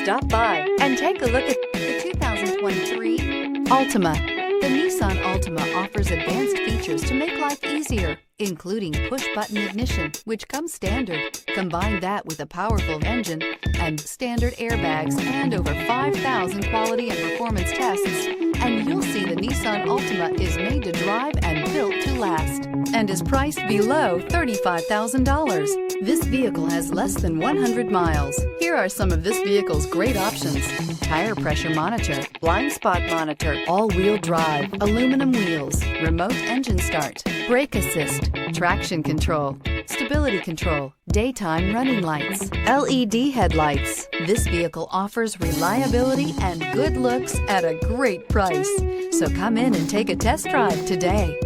Stop by and take a look at the 2023 Altima. The Nissan Altima offers advanced features to make life easier, including push-button ignition, which comes standard. Combine that with a powerful engine and standard airbags and over 5,000 quality and performance tests, and you'll see the Nissan Altima is made to drive and built to last, and is priced below $35,000. This vehicle has less than 100 miles. Here are some of this vehicle's great options: tire pressure monitor, blind spot monitor, all-wheel drive, aluminum wheels, remote engine start, brake assist, traction control, stability control, daytime running lights, LED headlights. This vehicle offers reliability and good looks at a great price. So come in and take a test drive today.